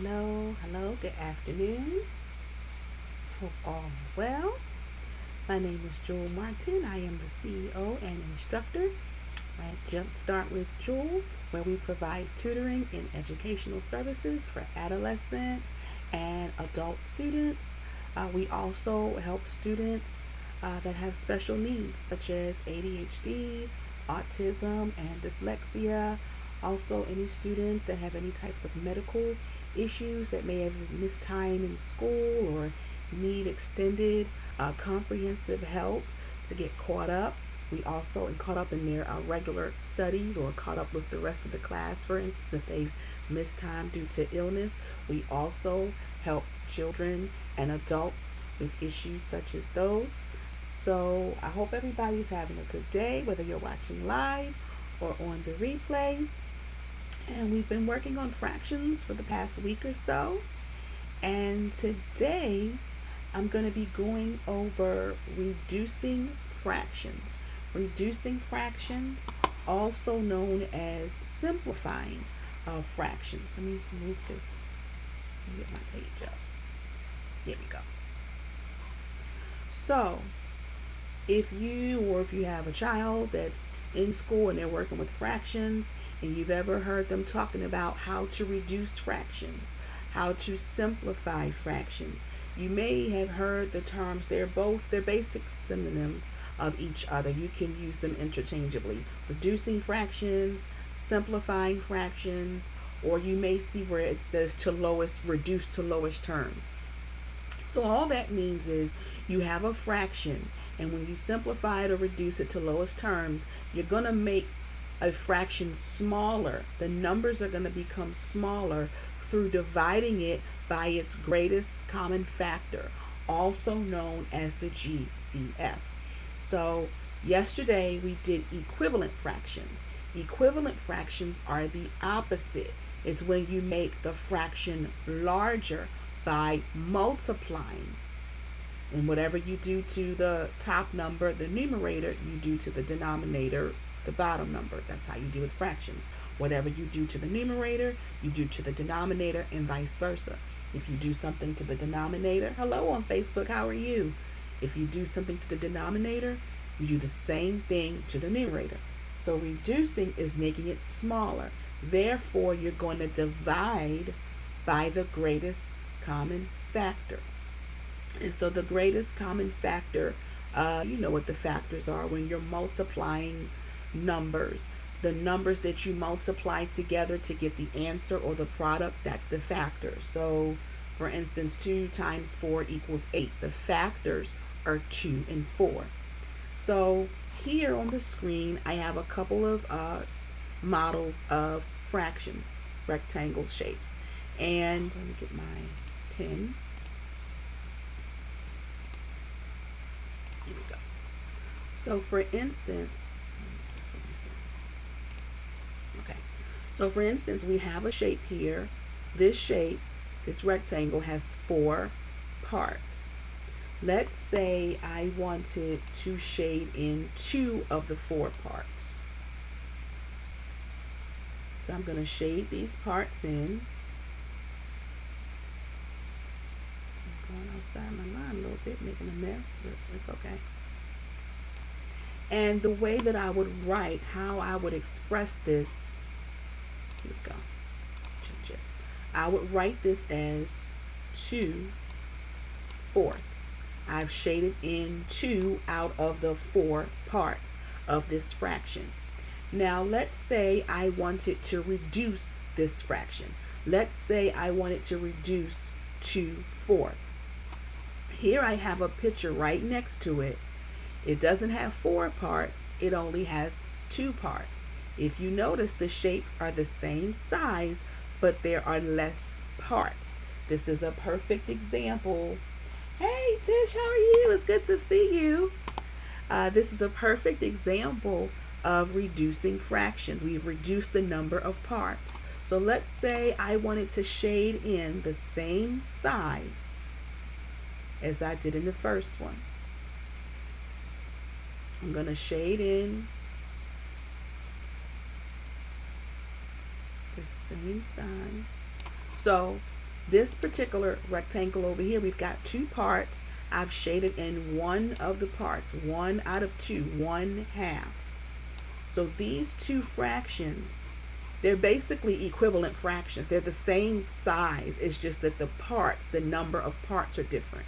Hello, good afternoon. Hope all are well. My name is Jewel Martin. I am the CEO and instructor at Jumpstart with Jewel, where we provide tutoring and educational services for adolescent and adult students. We also help students that have special needs, such as ADHD, autism, and dyslexia. Also, any students that have any types of medical issues that may have missed time in school or need extended comprehensive help to get caught up. We also caught up in their regular studies or caught up with the rest of the class, for instance, if they've missed time due to illness. We also help children and adults with issues such as those. So I hope everybody's having a good day, whether you're watching live or on the replay. And we've been working on fractions for the past week or so. And today I'm going to be going over reducing fractions. Reducing fractions, also known as simplifying fractions. Let me move this. Let me get my page up. There we go. So, if you have a child that's in school and they're working with fractions, and you've ever heard them talking about how to reduce fractions, how to simplify fractions, you may have heard the terms. They're basic synonyms of each other. You can use them interchangeably. Reducing fractions, simplifying fractions, or you may see where it says reduce to lowest terms. So all that means is you have a fraction, and when you simplify it or reduce it to lowest terms, you're going to make a fraction smaller. The numbers are going to become smaller through dividing it by its greatest common factor, also known as the GCF. So yesterday we did equivalent fractions. Equivalent fractions are the opposite. It's when you make the fraction larger by multiplying. And whatever you do to the top number, the numerator, you do to the denominator, the bottom number. That's how you do with fractions. Whatever you do to the numerator, you do to the denominator, and vice versa. If you do something to the denominator, hello on Facebook, how are you? If you do something to the denominator, you do the same thing to the numerator. So reducing is making it smaller. Therefore, you're going to divide by the greatest common factor. And so the greatest common factor, you know what the factors are when you're multiplying numbers. The numbers that you multiply together to get the answer or the product, that's the factor. So, for instance, 2 times 4 equals 8. The factors are 2 and 4. So here on the screen, I have a couple of models of fractions, rectangle shapes. And let me get my pen. Here we go. So for instance, okay. So for instance, we have a shape here. This shape, this rectangle has 4 parts. Let's say I wanted to shade in 2 of the 4 parts. So I'm going to shade these parts in. I'm going outside my line a little bit, making a mess, but it's okay. And the way that I would write, how I would express this, here we go. I would write this as 2/4. I've shaded in 2 out of the 4 parts of this fraction. Now let's say I wanted to reduce this fraction. Let's say I wanted to reduce 2/4. Here I have a picture right next to it. It doesn't have 4 parts, it only has 2 parts. If you notice, the shapes are the same size, but there are less parts. This is a perfect example. Hey Tish, how are you? It's good to see you. This is a perfect example of reducing fractions. We've reduced the number of parts. So let's say I wanted to shade in the same size as I did in the first one. I'm going to shade in the same size. So This particular rectangle over here, we've got two parts. I've shaded in one of the parts, 1 out of 2, 1/2. So these two fractions, they're basically equivalent fractions. They're the same size. It's just that the parts, the number of parts are different.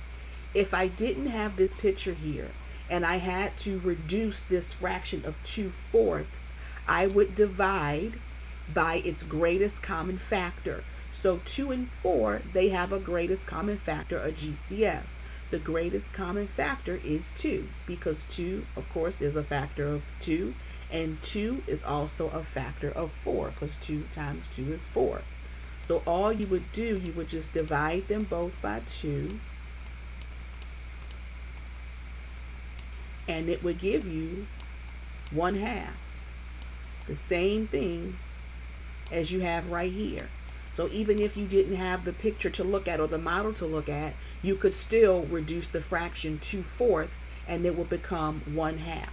If I didn't have this picture here and I had to reduce this fraction of 2/4, I would divide by its greatest common factor. So 2 and 4, they have a greatest common factor, a GCF. The greatest common factor is 2 because 2, of course, is a factor of 2, and 2 is also a factor of 4 because 2 times 2 is 4. So all you would do, you would just divide them both by 2, and it would give you 1/2. The same thing as you have right here. So even if you didn't have the picture to look at or the model to look at, you could still reduce the fraction 2/4 and it will become 1/2.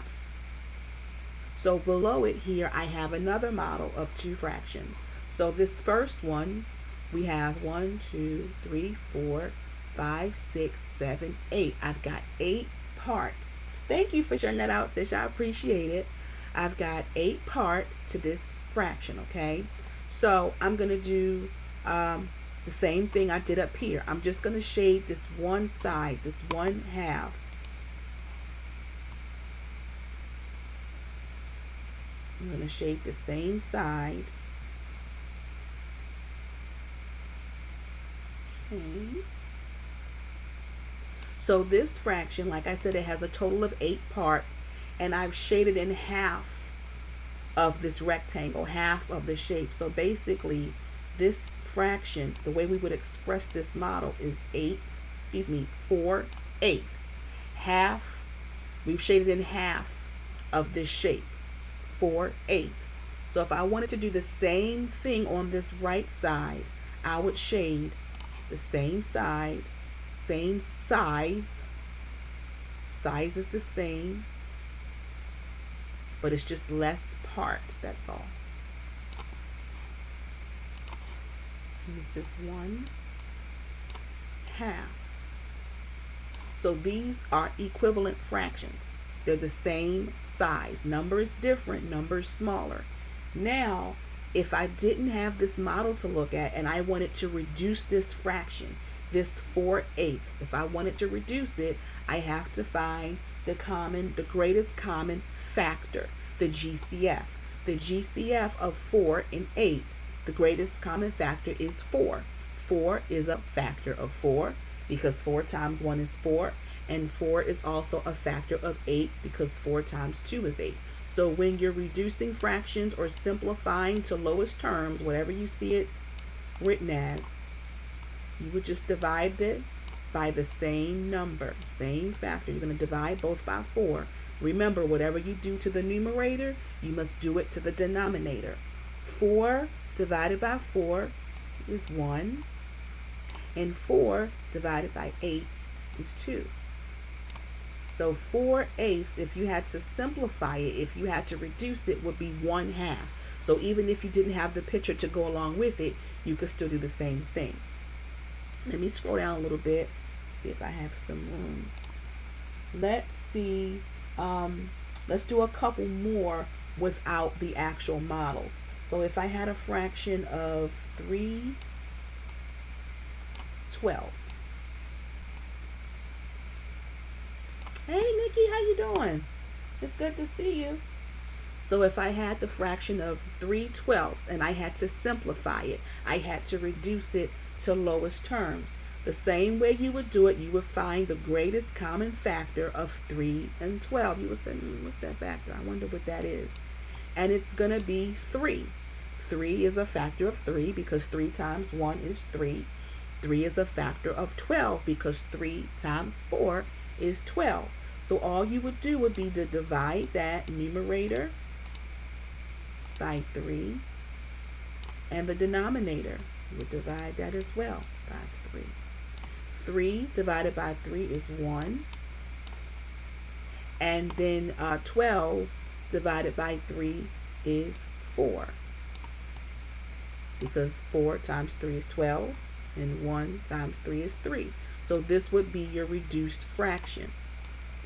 So below it here, I have another model of two fractions. So this first one, we have 1, 2, 3, 4, 5, 6, 7, 8. I've got 8 parts. Thank you for sharing that out, Tish. I appreciate it. I've got 8 parts to this fraction, okay? So I'm going to do the same thing I did up here. I'm just going to shade this one side, this 1/2. I'm going to shade the same side. Okay. So this fraction, like I said, it has a total of 8 parts, and I've shaded in half of this rectangle, half of the shape. So basically, this fraction, the way we would express this model is 4/8. Half, we've shaded in half of this shape, 4/8. So if I wanted to do the same thing on this right side, I would shade the same side, same size. Size is the same, but it's just less parts, that's all. And this is 1/2. So these are equivalent fractions. They're the same size. Number is different, number is smaller. Now, if I didn't have this model to look at and I wanted to reduce this fraction, this 4/8, if I wanted to reduce it, I have to find the greatest common factor, the GCF. The GCF of 4 and 8, the greatest common factor is 4. 4 is a factor of 4 because 4 times 1 is 4, and 4 is also a factor of 8 because 4 times 2 is 8. So when you're reducing fractions or simplifying to lowest terms, whatever you see it written as, you would just divide it by the same number, same factor. You're going to divide both by 4. Remember, whatever you do to the numerator, you must do it to the denominator. 4 divided by 4 is 1, and 4 divided by 8 is 2. So 4/8, if you had to simplify it, if you had to reduce it, would be 1/2. So even if you didn't have the picture to go along with it, you could still do the same thing. Let me scroll down a little bit, see if I have some room. Let's see, let's do a couple more without the actual models. So if I had a fraction of 3/12. Hey Nikki, how you doing? It's good to see you. So if I had the fraction of 3/12 and I had to simplify it, I had to reduce it to lowest terms. The same way you would do it, you would find the greatest common factor of 3 and 12. You would say, what's that factor? I wonder what that is. And it's going to be 3. 3 is a factor of 3 because 3 times 1 is 3. 3 is a factor of 12 because 3 times 4 is 12. So all you would do would be to divide that numerator by 3, and the denominator, you would divide that as well by 3. 3 divided by 3 is 1, and then 12 divided by 3 is 4, because 4 times 3 is 12. And 1 times 3 is 3. So this would be your reduced fraction.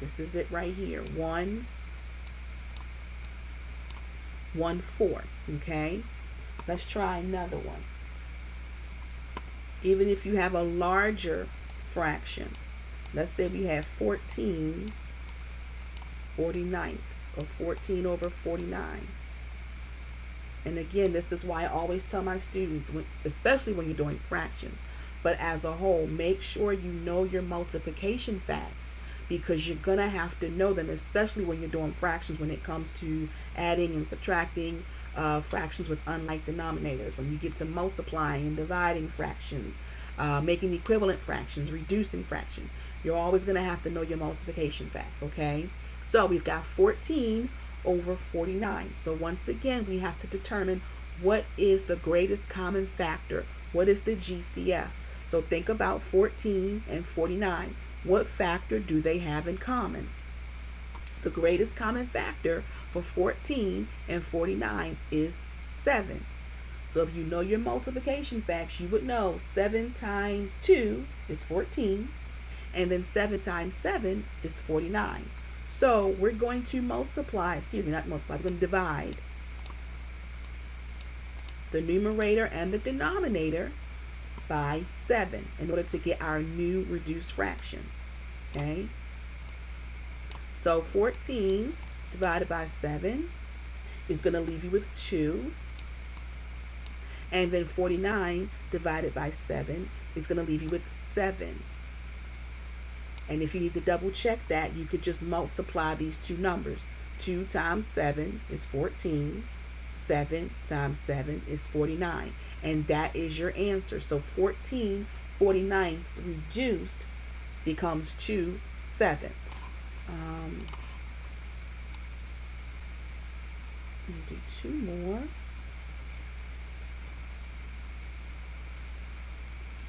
This is it right here. 1/4. Okay? Let's try another one. Even if you have a larger fraction, let's say we have 14/49ths, or 14/49. And again, this is why I always tell my students, especially when you're doing fractions, but as a whole, make sure you know your multiplication facts, because you're going to have to know them, especially when you're doing fractions, when it comes to adding and subtracting fractions with unlike denominators. When you get to multiplying and dividing fractions, making equivalent fractions, reducing fractions, you're always going to have to know your multiplication facts, okay? So we've got 14/49. So once again, we have to determine what is the greatest common factor. What is the GCF? So think about 14 and 49. What factor do they have in common? The greatest common factor for 14 and 49 is 7. So if you know your multiplication facts, you would know 7 times 2 is 14, and then 7 times 7 is 49. So we're going to multiply, not multiply, we're going to divide the numerator and the denominator by 7 in order to get our new reduced fraction. Okay? So 14 divided by 7 is going to leave you with 2. And then 49 divided by 7 is going to leave you with 7. And if you need to double check that, you could just multiply these two numbers. 2 times 7 is 14. 7 times 7 is 49. And that is your answer. So 14/49 reduced becomes 2/7. Let me do 2 more.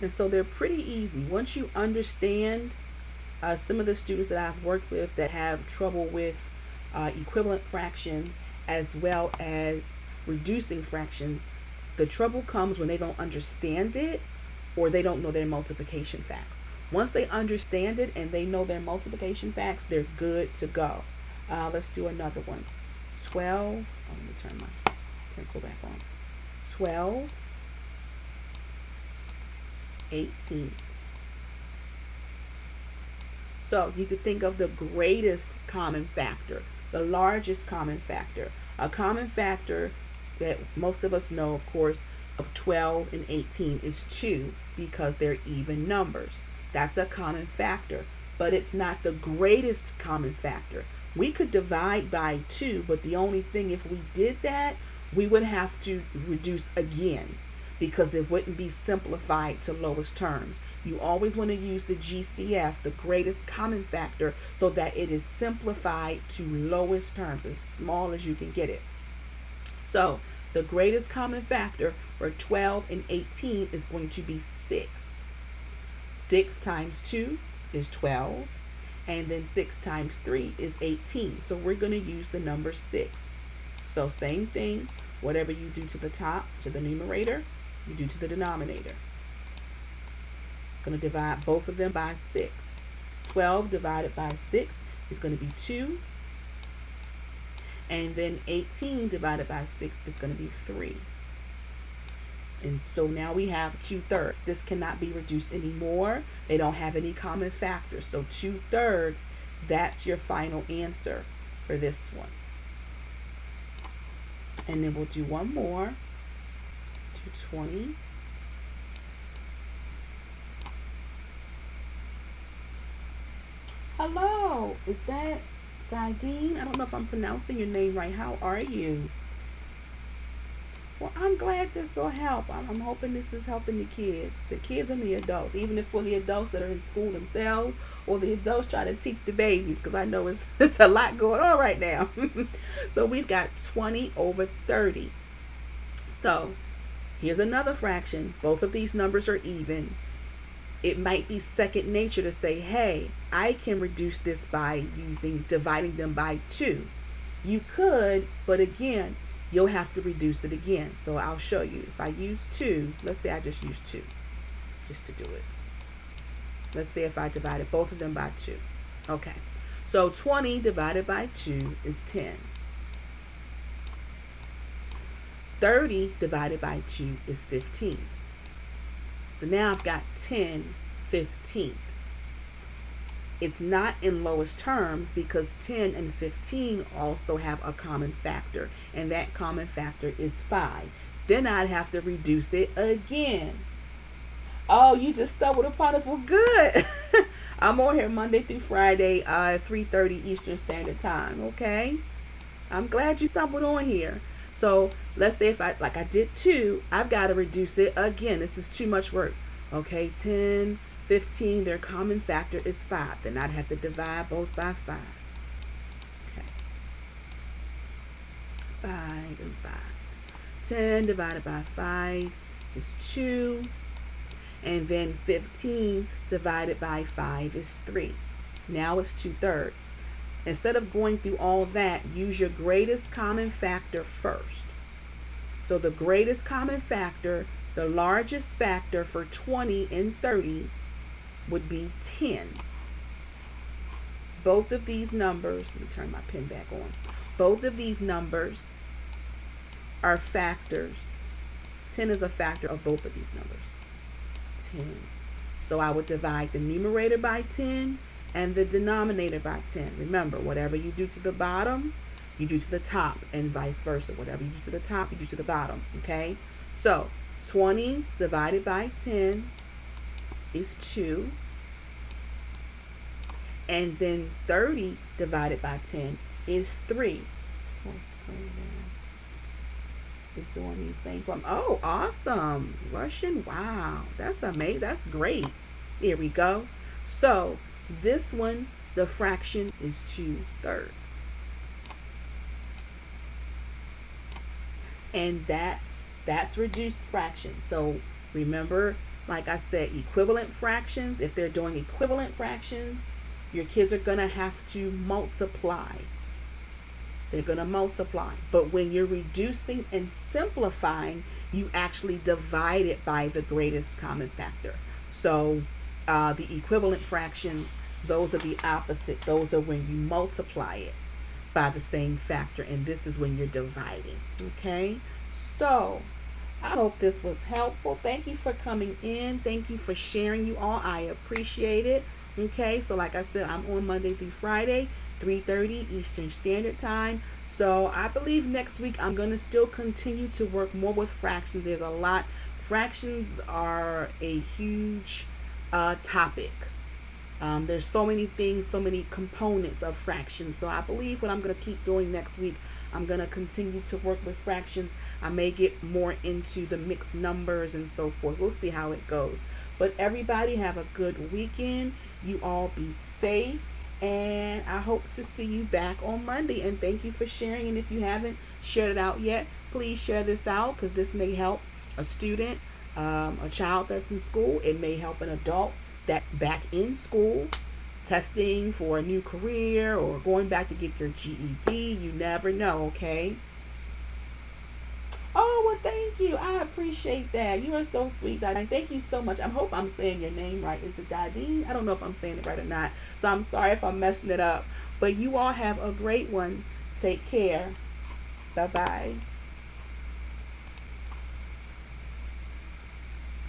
And so they're pretty easy. Once you understand some of the students that I've worked with that have trouble with equivalent fractions as well as reducing fractions, the trouble comes when they don't understand it or they don't know their multiplication facts. Once they understand it and they know their multiplication facts, they're good to go. Let's do another one. 12. Oh, let me turn my pencil back on. 12/18. So you could think of the greatest common factor, the largest common factor. A common factor that most of us know, of course, of 12 and 18 is 2 because they're even numbers. That's a common factor, but it's not the greatest common factor. We could divide by 2, but the only thing, if we did that, we would have to reduce again because it wouldn't be simplified to lowest terms. You always want to use the GCF, the greatest common factor, so that it is simplified to lowest terms, as small as you can get it. So the greatest common factor for 12 and 18 is going to be 6. 6 times 2 is 12, and then 6 times 3 is 18. So we're going to use the number 6. So same thing, whatever you do to the top, to the numerator, you do to the denominator. Going to divide both of them by 6. 12 divided by 6 is going to be 2. And then 18 divided by 6 is going to be 3. And so now we have 2/3. This cannot be reduced anymore. They don't have any common factors. So 2/3, that's your final answer for this one. And then we'll do one more. 220. Hello, is that Didine? I don't know if I'm pronouncing your name right. How are you? Well, I'm glad this will help. I'm hoping this is helping the kids and the adults, even if for the adults that are in school themselves or the adults trying to teach the babies, because I know it's a lot going on right now. So we've got 20/30. So here's another fraction. Both of these numbers are even. It might be second nature to say, hey, I can reduce this by dividing them by 2. You could, but again, you'll have to reduce it again. So I'll show you. If I use 2, let's say I just use 2. just to do it. Let's say if I divided both of them by 2. Okay. So 20 divided by 2 is 10. 30 divided by 2 is 15. So now I've got 10 fifteenths. It's not in lowest terms because 10 and 15 also have a common factor, and that common factor is 5. Then I'd have to reduce it again. Oh, you just stumbled upon us. Well, good. I'm on here Monday through Friday, 3:30 Eastern Standard Time. Okay. I'm glad you stumbled on here. So let's say if I did 2, I've got to reduce it again. This is too much work. Okay, 10, 15, their common factor is 5. Then I'd have to divide both by 5. Okay. 5 and 5. 10 divided by 5 is 2. And then 15 divided by 5 is 3. Now it's 2/3. Instead of going through all that, use your greatest common factor first. So the greatest common factor, the largest factor for 20 and 30 would be 10. Both of these numbers, let me turn my pen back on. Both of these numbers are factors. 10 is a factor of both of these numbers. 10. So I would divide the numerator by 10 and the denominator by 10. Remember, whatever you do to the bottom, you do to the top, and vice versa. Whatever you do to the top, you do to the bottom. Okay? So 20 divided by 10 is 2. And then 30 divided by 10 is 3. It's doing these things from, oh, awesome. Russian, wow. That's amazing. That's great. Here we go. So this one, the fraction is 2/3. And that's reduced fraction. So remember, like I said, equivalent fractions, if they're doing equivalent fractions, your kids are going to have to multiply. They're going to multiply. But when you're reducing and simplifying, you actually divide it by the greatest common factor. So the equivalent fractions, those are the opposite. Those are when you multiply it by the same factor. And this is when you're dividing. Okay? So I hope this was helpful. Thank you for coming in. Thank you for sharing, you all. I appreciate it. Okay? So like I said, I'm on Monday through Friday, 3:30 Eastern Standard Time. So I believe next week I'm going to still continue to work more with fractions. There's a lot. Fractions are a huge topic. There's so many things, so many components of fractions. So I believe what I'm going to keep doing next week, I'm going to continue to work with fractions. I may get more into the mixed numbers and so forth. We'll see how it goes. But everybody have a good weekend. You all be safe. And I hope to see you back on Monday. And thank you for sharing. And if you haven't shared it out yet, please share this out, because this may help a student, a child that's in school. It may help an adult that's back in school, testing for a new career or going back to get their GED. You never know, okay? Oh, well, thank you. I appreciate that. You are so sweet, Dadine. Thank you so much. I hope I'm saying your name right. Is it Dadine? I don't know if I'm saying it right or not. So I'm sorry if I'm messing it up. But you all have a great one. Take care. Bye-bye.